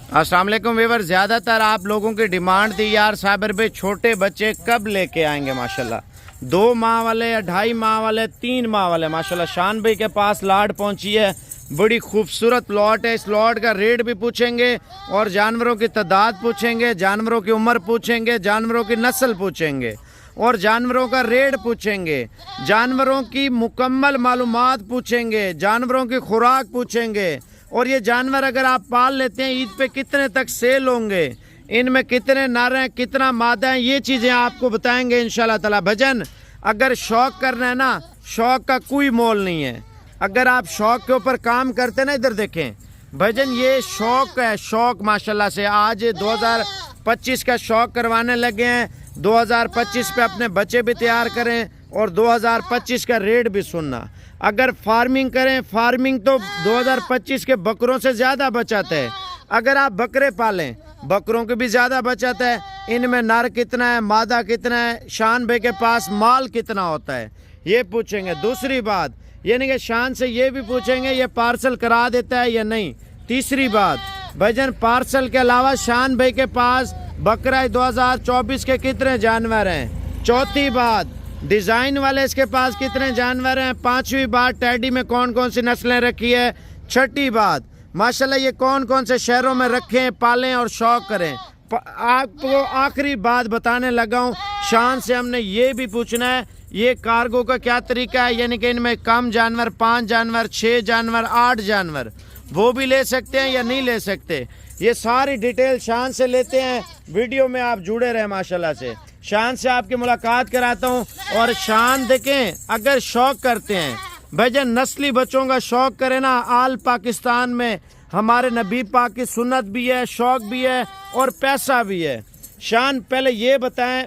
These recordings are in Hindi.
अस्सलाम वालेकुम व्यूअर, ज़्यादातर आप लोगों की डिमांड थी यार साबिर भाई छोटे बच्चे कब लेके आएंगे। माशाल्लाह 2 माह वाले, 2.5 माह वाले, 3 माह वाले माशाल्लाह शान भाई के पास लाट पहुंची है। बड़ी खूबसूरत लॉट है। इस लॉट का रेट भी पूछेंगे और जानवरों की तादाद पूछेंगे, जानवरों की उम्र पूछेंगे, जानवरों की नस्ल पूछेंगे और जानवरों का रेट पूछेंगे, जानवरों की मुकम्मल मालूमात पूछेंगे, जानवरों की खुराक पूछेंगे और ये जानवर अगर आप पाल लेते हैं ईद पे कितने तक सेल होंगे, इनमें कितने नर हैं, कितना मादा है, ये चीज़ें आपको बताएंगे इंशाल्लाह ताला। भजन अगर शौक़ करना है ना, शौक़ का कोई मोल नहीं है। अगर आप शौक़ के ऊपर काम करते ना, इधर देखें भजन, ये शौक़ है, शौक़ माशाल्लाह से। आज 2025 का शौक़ करवाने लगे हैं। 2025 पे अपने बच्चे भी तैयार करें और 2025 का रेट भी सुनना। अगर फार्मिंग करें, फार्मिंग तो 2025 के बकरों से ज़्यादा बचत है। अगर आप बकरे पालें, बकरों की भी ज़्यादा बचत है। इनमें नर कितना है, मादा कितना है, शान भाई के पास माल कितना होता है, ये पूछेंगे। दूसरी बात यानी कि शान से ये भी पूछेंगे ये पार्सल करा देता है या नहीं। तीसरी बात भजन, पार्सल के अलावा शान भाई के पास बकरा 2024 के कितने जानवर हैं। चौथी बात डिज़ाइन वाले इसके पास कितने जानवर हैं। पांचवी बात टैडी में कौन कौन सी नस्लें रखी है। छठी बात माशाल्लाह ये कौन कौन से शहरों में रखें, पालें और शौक़ करें। आपको आखिरी बात बताने लगा हूँ, शान से हमने ये भी पूछना है ये कार्गो का क्या तरीका है, यानी कि इनमें कम जानवर, 5 जानवर, 6 जानवर, 8 जानवर, वो भी ले सकते हैं या नहीं ले सकते। ये सारी डिटेल शान से लेते हैं। वीडियो में आप जुड़े रहे माशाल्लाह से। शान से आपकी मुलाकात कराता हूँ और शान देखें, अगर शौक़ करते हैं भजन, नस्ली बच्चों का शौक़ करें ना, आल पाकिस्तान में हमारे नबी पाक की सुन्नत भी है, शौक़ भी है और पैसा भी है। शान पहले ये बताएं,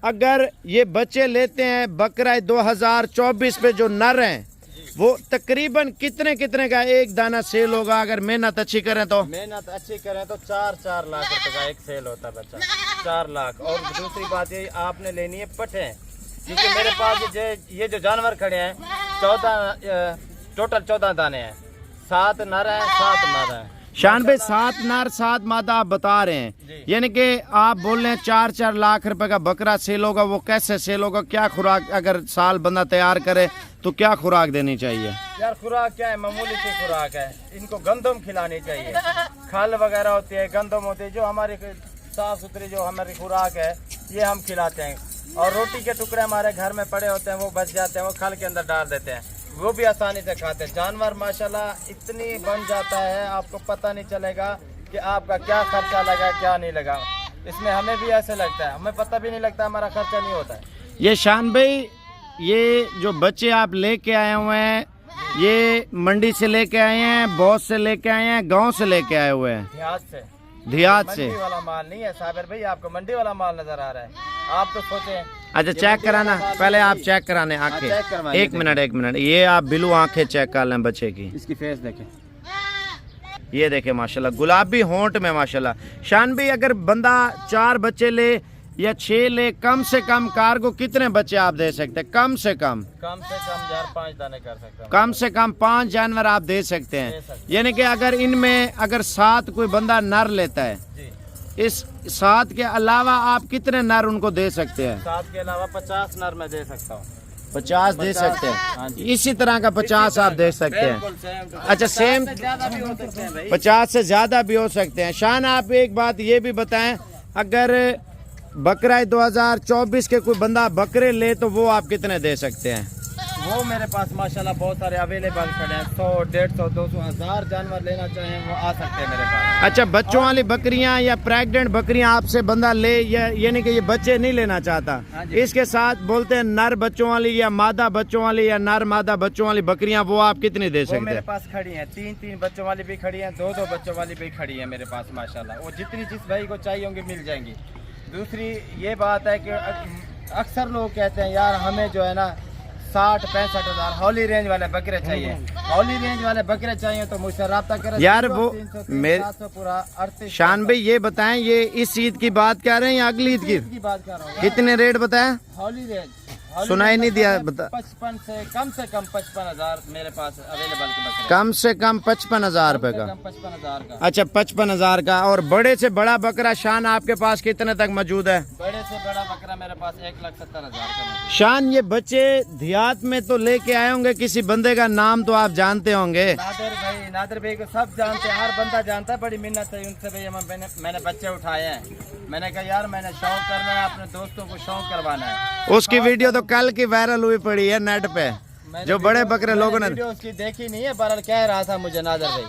अगर ये बच्चे लेते हैं बकरा 2024 पे जो नर हैं वो तकरीबन कितने कितने का एक दाना सेल होगा। अगर मेहनत अच्छी करें तो 4 लाख रुपए का एक सेल होता है बच्चा, 4 लाख। और दूसरी बात ये आपने लेनी है पठे, क्योंकि मेरे पास ये जो जानवर खड़े हैं 14 दाने हैं, 7 नर हैं, 7 मादा हैं। शान भाई 7 नर 7 मादा आप बता रहे हैं, यानी कि आप बोल रहे हैं 4 लाख रुपए का बकरा सेल होगा। वो कैसे सेल होगा, क्या खुराक, अगर साल बंदा तैयार करे तो क्या खुराक देनी चाहिए। यार खुराक क्या है, मामूली सी खुराक है। इनको गंदम खिलानी चाहिए, खल वगैरह होती है, गंदम होती है, जो हमारी साफ सुथरी जो हमारी खुराक है ये हम खिलाते हैं। और रोटी के टुकड़े हमारे घर में पड़े होते हैं, वो बच जाते हैं, वो खल के अंदर डाल देते हैं, वो भी आसानी से खाते हैं। जानवर माशाल्लाह इतनी बन जाता है, आपको पता नहीं चलेगा कि आपका क्या खर्चा लगा क्या नहीं लगा। इसमें हमें भी ऐसे लगता है, हमें पता भी नहीं लगता हमारा खर्चा नहीं होता है। ये शान भाई, ये जो बच्चे आप लेके आए हुए हैं ये मंडी से लेके आए हैं, बहुत से लेके आए हैं, गांव से लेके आए हुए हैं, देहात से। मंडी वाला माल नहीं है साबिर भाई, आपको मंडी वाला माल नजर आ रहा है। आप तो सोचे अच्छा चेक कराना, पहले आप चेक कराने आंखें। एक मिनट, ये आप बिलू आंखें चेक कर लें बच्चे की। इसकी फेस देखें, ये देखें माशाल्लाह गुलाबी होंठ में माशाल्लाह। शान भाई अगर बंदा 4 बच्चे ले या 6 ले, कम से कम कार्गो कितने बच्चे आप दे सकते हैं। कम से कम यार 5 दाने कर सकते हैं। कम से कम 5 जानवर आप दे सकते हैं। यानी कि अगर इनमें अगर 7 कोई बंदा नर लेता है, इस 7 के अलावा आप कितने नर उनको दे सकते हैं। 7 के अलावा 50 नर मैं दे सकता हूँ। 50 दे सकते हैं, इसी तरह का 50 आप दे सकते हैं। अच्छा सेम 50 से ज्यादा भी हो सकते हैं। शान आप एक बात ये भी बताएं, अगर बकरा 2024 के कोई बंदा बकरे ले तो वो आप कितने दे सकते हैं। वो मेरे पास माशाल्लाह बहुत सारे अवेलेबल खड़े हैं। 100, 150, 200, 1000 जानवर लेना चाहें वो आ सकते हैं मेरे पास। अच्छा बच्चों वाली बकरियां या प्रेग्नेंट बकरियां आपसे बंदा ले, यानी कि ये बच्चे नहीं लेना चाहता, इसके साथ बोलते हैं नर बच्चों वाली या मादा बच्चों वाली या नर मादा बच्चों वाली बकरियां, वो आप कितनी दे सकते हैं। मेरे पास खड़ी हैं 3 बच्चों वाली भी खड़ी हैं, 2 बच्चों वाली भी खड़ी है मेरे पास माशाल्लाह। वो जितनी जिस भाई को चाहिए होंगी मिल जाएंगी। दूसरी ये बात है कि अक्सर लोग कहते हैं यार हमें जो है ना 60-65 हज़ार हॉली रेंज वाले बकरे चाहिए, हॉली रेंज वाले बकरे चाहिए तो मुझसे रब्ता करें यार। वो मेरे पूरा 38। शान भाई ये बताएं, ये इस ईद की बात कर रहे हैं या अगली ईद की बात कर रहा हूँ। कितने रेट बताएं। हॉली सुनाई नहीं दिया, बता। 55 से कम 55,000 मेरे पास अवेलेबल के बकरे। कम से कम 55,000 रुपए का। 55,000 का। अच्छा 55,000 का। और बड़े से बड़ा बकरा शान आपके पास कितने तक मौजूद है? बड़े से बड़ा बकरा मेरे पास 1,70,000 का। शान ये बच्चे देहात में तो लेके आए होंगे, किसी बंदे का नाम तो आप जानते होंगे? नादिर भाई को सब जानते हैं, हर बंदा जानता है। बड़ी मिन्नत है उनसे भाई, मैंने बच्चे उठाए हैं। मैंने कहा यार मैंने शौक करना है, अपने दोस्तों को शौक करवाना है। उसकी वीडियो तो कल की वायरल हुई पड़ी है नेट पे, जो बड़े बकरे लोगों ने। वीडियो उसकी देखी नहीं है, बहरहाल कह रहा था मुझे नादिर भाई,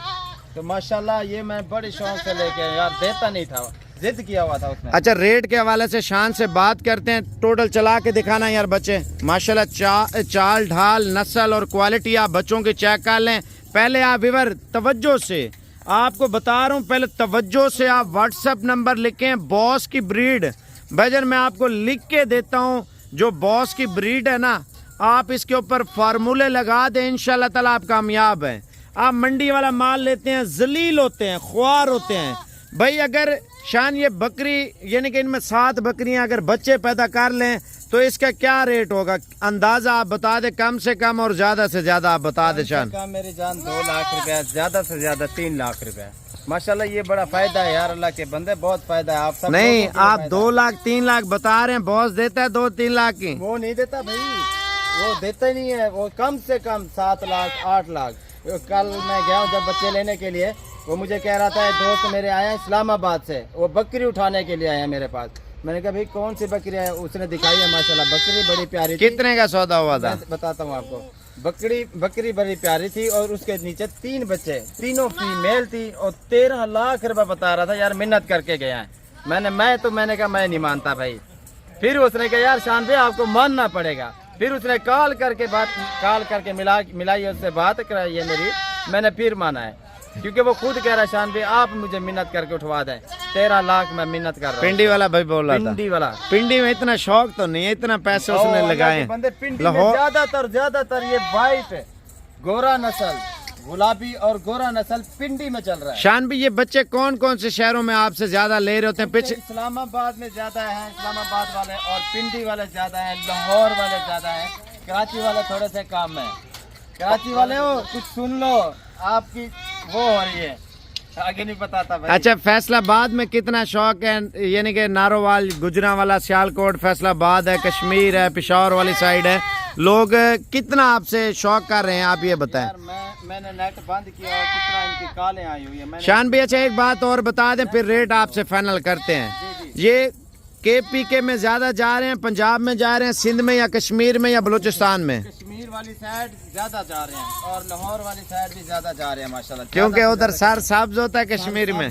तो माशाल्लाह ये मैं बड़ी शौक से लेके यार, देता नहीं था, जिद किया हुआ था उसने। अच्छा रेट के हवाले से शान से बात करते हैं। टोटल चला के दिखाना यार बच्चे माशाल्लाह, चाल ढाल नस्ल और क्वालिटी आप बच्चों की चेक कर लें। पहले आप विवर तवज्जो से आपको बता रहा हूँ, पहले तवज्जो से आप व्हाट्सएप नंबर लिखें, बॉस की ब्रीड। भाईजान मैं आपको लिख के देता हूँ, जो बॉस की ब्रीड है ना, आप इसके ऊपर फार्मूले लगा दें, इंशाल्लाह ताला आप कामयाब हैं। आप मंडी वाला माल लेते हैं, जलील होते हैं, ख्वार होते हैं भाई। अगर शान ये बकरी यानी कि इनमें 7 बकरियां अगर बच्चे पैदा कर लें तो इसका क्या रेट होगा? अंदाजा आप बता दे, कम से कम और ज्यादा से ज्यादा आप बता दे शान। मेरी जान 2 लाख रुपया, ज्यादा से ज्यादा 3 लाख रुपया। माशाल्लाह ये बड़ा फायदा है यार, अल्लाह के बंदे बहुत फायदा है। आप सब नहीं, आप 2 लाख 3 लाख बता रहे हैं, बॉस देता है 2-3 लाख की। वो नहीं देता भाई, वो देता ही नहीं है। वो कम से कम 7 लाख 8 लाख। कल मैं गया हूँ जब बच्चे लेने के लिए, वो मुझे कह रहा था दोस्त मेरे आए हैं इस्लामाबाद से, वो बकरी उठाने के लिए आए हैं मेरे पास। मैंने कहा भाई कौन सी बकरी है? उसने दिखाई है, माशाल्लाह बकरी बड़ी प्यारी थी। कितने का सौदा हुआ था? बताता हूँ आपको। बकरी बड़ी प्यारी थी और उसके नीचे 3 बच्चे, तीनों फीमेल थी और 13 लाख रुपए बता रहा था यार, मिन्नत करके गया है। मैंने कहा मैं नहीं मानता भाई। फिर उसने कहा यार शान भाई आपको मानना पड़ेगा। फिर उसने कॉल करके मिलाई उससे बात कराई है मेरी, मैंने फिर माना है, क्योंकि वो खुद कह रहा है शान भाई आप मुझे मिन्नत करके उठवा दें। 13 लाख मैं मिन्नत कर रहा हूं। पिंडी वाला भाई बोल रहा था। पिंडी वाला, पिंडी में इतना शौक तो नहीं है, इतना पैसे उसने लगाए। ज्यादातर ये वाइट गोरा नस्ल, गुलाबी और गोरा नस्ल पिंडी में चल रहा है। शान भी ये बच्चे कौन कौन से शहरों में आपसे ज्यादा ले रहे होते हैं? पीछे इस्लामाबाद में ज्यादा है, इस्लामाबाद वाले, और पिंडी वाले ज्यादा है, लाहौर वाले ज्यादा है, कराची वाले थोड़े से कम है। कराची वाले हो कुछ सुन लो, आपकी वो हो रही है, आगे नहीं बताता भाई। अच्छा फैसलाबाद में कितना शौक है? यानी कि नारोवाल, गुजरांवाला, सियालकोट, फैसलाबाद है, कश्मीर है, पेशावर वाली साइड है, लोग कितना आपसे शौक कर रहे हैं आप ये बताएं। मैंने नेट बंद किया और कितना इनकी कॉलें आई हुई है। शान भी अच्छा एक बात और बता दें, फिर रेट आपसे फाइनल करते हैं। ये KPK में ज्यादा जा रहे हैं, पंजाब में जा रहे हैं, सिंध में या कश्मीर में या बलूचिस्तान में? कश्मीर वाली साइड ज्यादा जा रहे हैं और लाहौर वाली साइड भी ज्यादा जा रहे हैं माशाल्लाह, क्योंकि उधर सर सब्ज होता है कश्मीर में,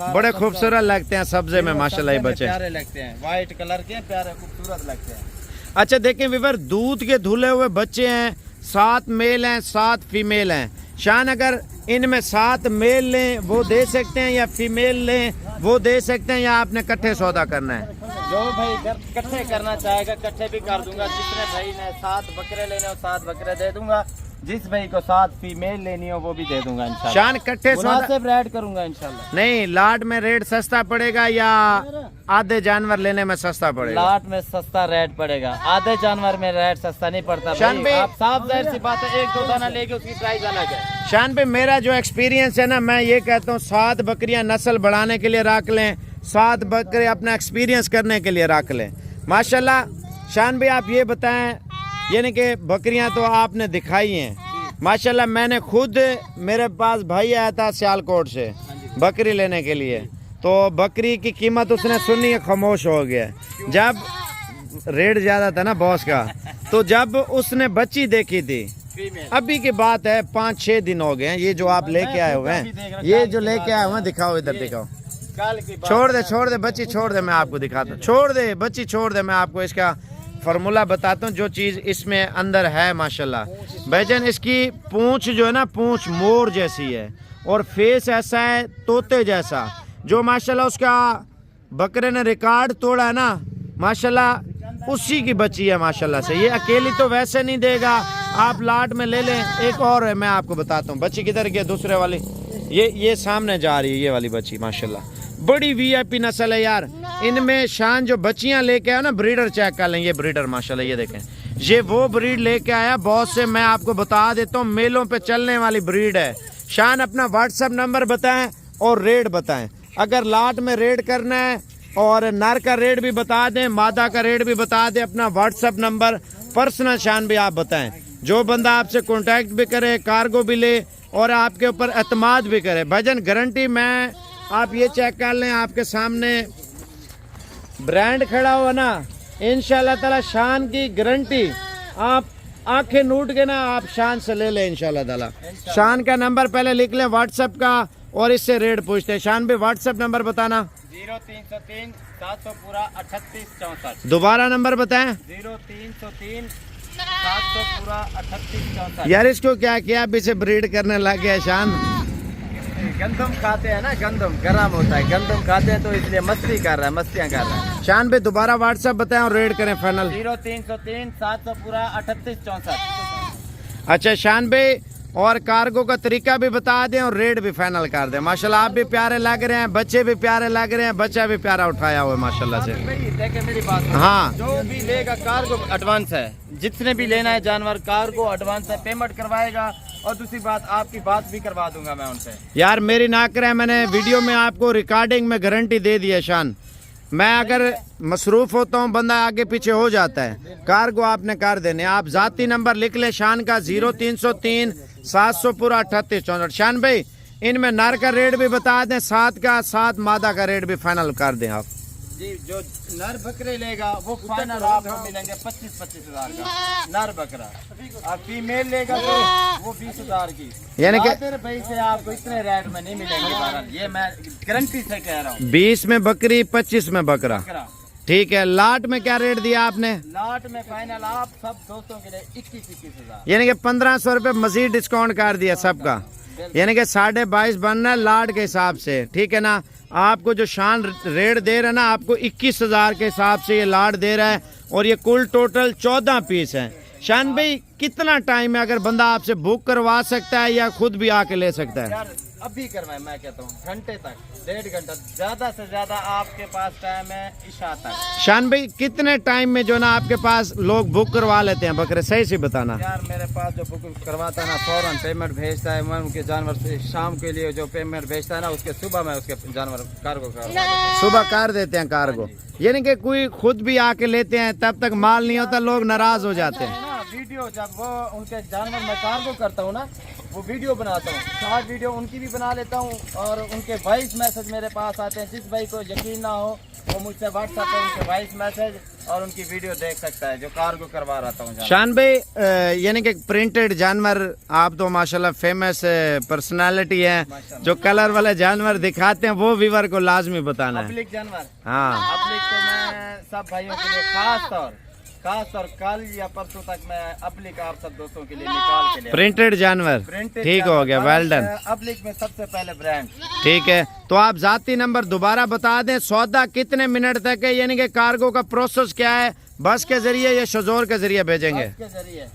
बड़े खूबसूरत लगते हैं सब्जे में माशाल्लाह ये बच्चे, प्यारे लगते हैं, व्हाइट कलर के प्यारे खूबसूरत लगते हैं। अच्छा देखें विवर, दूध के धुले हुए बच्चे हैं, 7 मेल हैं 7 फीमेल हैं। शान अगर इनमें 7 मेल लें वो दे सकते हैं या फीमेल लें वो दे सकते हैं, या आपने इकट्ठे सौदा करना है? जो भाई इकट्ठे करना चाहेगा इकट्ठे भी कर दूंगा। जिसने भाई ने 7 बकरे लेने हो 7 बकरे दे दूंगा, जिस भाई को 7 फीमेल लेनी हो वो भी दे दूंगा इंशाल्लाह। शान इकट्ठे सौदा रेट करूंगा इंशाल्लाह। नहीं, लाट में रेट सस्ता पड़ेगा या आधे जानवर लेने में सस्ता पड़ेगा? लाट में सस्ता रेट पड़ेगा, आधे जानवर में रेट सस्ता नहीं पड़ता भाई। आप साफ जाहिर सी बात है, 1-2 दाना लेके उसकी प्राइस अलग है। शान पे मेरा जो एक्सपीरियंस है ना, मैं ये कहता हूँ 7 बकरियां नस्ल बढ़ाने के लिए रख लें, 7 बकरे अपना एक्सपीरियंस करने के लिए रख लें माशाल्लाह। शान भाई आप ये बताएं, यानी कि बकरियां तो आपने दिखाई हैं माशाल्लाह। मैंने खुद, मेरे पास भाई आया था सियालकोट से बकरी लेने के लिए, तो बकरी की कीमत उसने सुनी है, खामोश हो गया। जब रेट ज्यादा था ना बॉस का, तो जब उसने बच्ची देखी थी, अभी की बात है 5-6 दिन हो गए हैं, ये जो आप लेके आए हुए हैं, ये जो लेके आए हुए हैं, दिखाओ इधर दिखाओ। छोड़ दे बच्ची छोड़ दे, मैं आपको दिखाता हूँ। छोड़ दे बच्ची छोड़ दे, मैं आपको इसका फार्मूला बताता हूँ जो चीज़ इसमें अंदर है माशाल्लाह। भाईजान इसकी पूंछ जो है ना, पूंछ मोर जैसी है और फेस ऐसा है तोते जैसा, जो माशाल्लाह उसका बकरे ने रिकॉर्ड तोड़ा है ना माशाल्लाह, उसी की बच्ची है माशाल्लाह से। ये अकेली तो वैसे नहीं देगा, आप लाट में ले लें। एक और है, मैं आपको बताता हूँ बच्ची किधर गई, दूसरे वाली, ये सामने जा रही है, ये वाली बच्ची माशाल्लाह बड़ी VIP नस्ल है यार। इनमें शान जो बच्चियां लेके आए ना, ब्रीडर चेक कर लें, ये ब्रीडर माशाल्लाह, ये देखें ये वो ब्रीड लेके आया बहुत से, मैं आपको बता देता हूँ मेलों पे चलने वाली ब्रीड है। शान अपना व्हाट्सएप नंबर बताएं और रेट बताएं। अगर लाट में रेट करना है और नर का रेट भी बता दें, मादा का रेट भी बता दें। अपना व्हाट्सएप नंबर पर्सनल शान भी आप बताएं। जो बंदा आपसे कांटेक्ट भी करे, कार्गो भी ले और आपके ऊपर एतमाद भी करे, भजन गारंटी मैं आप ये चेक कर लें, आपके सामने ब्रांड खड़ा हुआ ना, इंशाल्लाह ताला शान की गारंटी। आप आंखें नूट के ना आप शान से ले लें इंशाल्लाह ताला। शान का नंबर पहले लिख लें व्हाट्सएप का और इससे रेट पूछते हैं। शान भाई व्हाट्सएप नंबर बताना। 0303 700 पूरा 38 64। दोबारा नंबर बताएं। 0303 700 पूरा 38 64। यार इसको क्या किया, अब इसे ब्रीड करने लग गया शान। गंदम खाते हैं ना, गंदम गर्म होता है, गंदम खाते हैं तो इसलिए मस्ती कर रहा है, मस्तियाँ कर रहा है। शान भाई दोबारा व्हाट्सएप बताएं और रेट करें फाइनल। 0303 700 पूरा 38 64। अच्छा शान भाई और कार्गो का तरीका भी बता दें और रेट भी फाइनल कर दें। माशाल्लाह आप भी प्यारे लग रहे हैं, बच्चे भी प्यारे लग रहे हैं, बच्चा भी प्यारा उठाया हुआ है माशाल्लाह से। देखे मेरी बात, हाँ जो भी लेगा कार्गो एडवांस है, जितने भी लेना है जानवर कार्गो एडवांस है, पेमेंट करवाएगा। और दूसरी बात आपकी बात भी करवा दूंगा मैं उनसे। यार मेरी ना करें, मैंने वीडियो में आपको रिकॉर्डिंग में गारंटी दे दी है शान। मैं अगर मसरूफ होता हूँ बंदा आगे पीछे हो जाता है, कार्गो आपने कर देने। आप जाती नंबर लिख ले शान का 0303 700 पूरा 38 64। शान भाई इनमें नर का रेट भी बता दें, 7 का 7 मादा का रेट भी फाइनल कर दें आप जी। जो नर बकरे लेगा वो फाइनल आपको मिलेंगे 25-25 हजार का नर बकरा। और फीमेल लेगा तो वो 20 हजार की। यानी कि भाई से आपको इतने रेट में नहीं मिलेंगे बहरहाल, ये मैं गारंटी से कह रहा हूँ। 20 में बकरी 25 में बकरा। ठीक है। लाट में क्या रेट दिया आपने? लाट में फाइनल आप सब दोस्तों के लिए 21-21 हजार, यानी कि 1500 रुपये मजीद डिस्काउंट कर दिया सबका, यानी कि 22.5 बनना है लाट के हिसाब से। ठीक है ना। आपको जो शान रेट दे रहा है ना, आपको 21,000 के हिसाब से ये लाट दे रहा है और ये कुल टोटल 14 पीस है। शान भाई कितना टाइम है, अगर बंदा आपसे बुक करवा सकता है या खुद भी आके ले सकता है? यार अभी करवाए, मैं कहता हूँ घंटे तक, 1.5 घंटा, ज्यादा से ज्यादा आपके पास टाइम है इशा तक। शान भाई कितने टाइम में जो ना आपके पास लोग बुक करवा लेते हैं बकरे, सही से बताना। यार मेरे पास जो बुक करवाता है ना, फौरन पेमेंट भेजता है। मैं उनके जानवर से शाम के लिए जो पेमेंट भेजता है ना, उसके सुबह में उसके जानवर कार्गो सुबह कर देते हैं कार्गो। यानी कि कोई खुद भी आके लेते हैं, तब तक माल नहीं होता, लोग नाराज हो जाते हैं। वीडियो जब वो उनके जानवर मैं कार्गो करता हूँ ना, वो वीडियो बनाता हूँ, शॉर्ट वीडियो उनकी भी बना लेता हूँ और उनके वॉइस मैसेज मेरे पास आते हैं। जिस भाई को यकीन ना हो वो मुझसे व्हाट्सएप पे उनके वॉइस मैसेज और उनकी वीडियो देख सकता है, जो कार्गो करवा रहा हूँ। शान भाई यानी कि प्रिंटेड जानवर, आप तो माशाल्लाह फेमस पर्सनालिटी हैं, जो कलर वाले जानवर दिखाते हैं वो व्यूअर को लाजमी बताना है। पब्लिक जानवर, हाँ पब्लिक तो मैं सब भाइयों के लिए खास तौर कल या परसों तक मैं अप्लिक आप सब दोस्तों के लिए निकाल के लिए प्रिंटेड जानवर। ठीक हो गया, वेल डन। अप्लिक में सबसे पहले ब्रांड। ठीक है। तो आप जाती नंबर दोबारा बता दें, सौदा कितने मिनट तक है, यानी कि कार्गो का प्रोसेस क्या है, बस के जरिए या शजोर के जरिए भेजेंगे? बस के जरिए,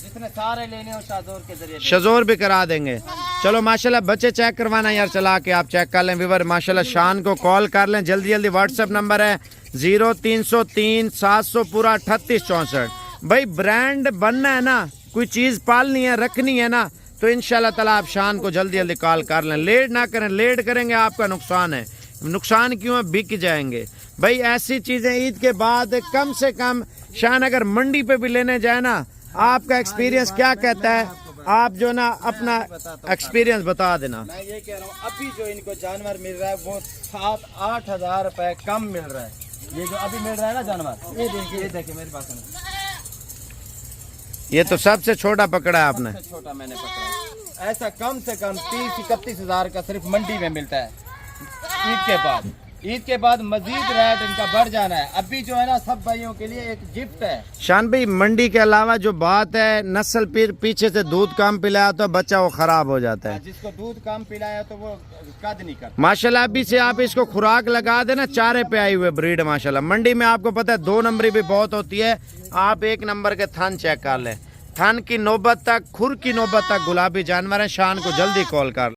जितने सारे लेने हो शजोर के जरिए, शजोर भी करा देंगे। चलो माशाल्लाह बच्चे चेक करवाना यार, चला के आप चेक कर लें व्यूअर। माशाल्लाह शान को कॉल कर लें जल्दी जल्दी। व्हाट्सएप नंबर है 0303 700 पूरा 38 64। भाई ब्रांड बनना है ना, कोई चीज़ पालनी है, रखनी है ना, तो इंशाल्लाह ताला आप शान को जल्दी जल्दी कॉल कर लें। लेट ना करें, लेट करेंगे आपका नुकसान है। नुकसान क्यों है, बिक जाएंगे भाई। ऐसी चीज़ें ईद के बाद कम से कम शान अगर मंडी पे भी लेने जाए ना, आपका एक्सपीरियंस क्या कहता है, आप जो ना अपना एक्सपीरियंस बता देना। मैं ये कह रहा हूँ अभी जो इनको जानवर मिल रहा है वो 7-8 हजार रुपए कम मिल रहा है। ये जो अभी मिल रहा है ना जानवर, ये देखिए मेरे पास है। ये तो सबसे छोटा पकड़ा है आपने। सबसे छोटा मैंने पकड़ा। ऐसा कम से कम 30-31 हजार का सिर्फ मंडी में मिलता है। ईद के बाद मजीद रेट इनका बढ़ जाना है। अभी जो है ना सब भाइयों के लिए एक गिफ्ट है। शान भाई मंडी के अलावा जो बात है, नस्ल पीछे से दूध कम पिलाया तो बच्चा वो खराब हो जाता है। जिसको दूध कम पिलाया तो वो कद नहीं करता। माशाल्लाह अभी से आप इसको खुराक लगा देना, चारे पे आई हुए ब्रीड माशाल्लाह। मंडी में आपको पता है 2 नंबरी भी बहुत होती है। आप 1 नंबर के थन चेक कर लें, थन की नौबत तक, खुर की नौबत तक गुलाबी जानवर है। शान को जल्दी कॉल कर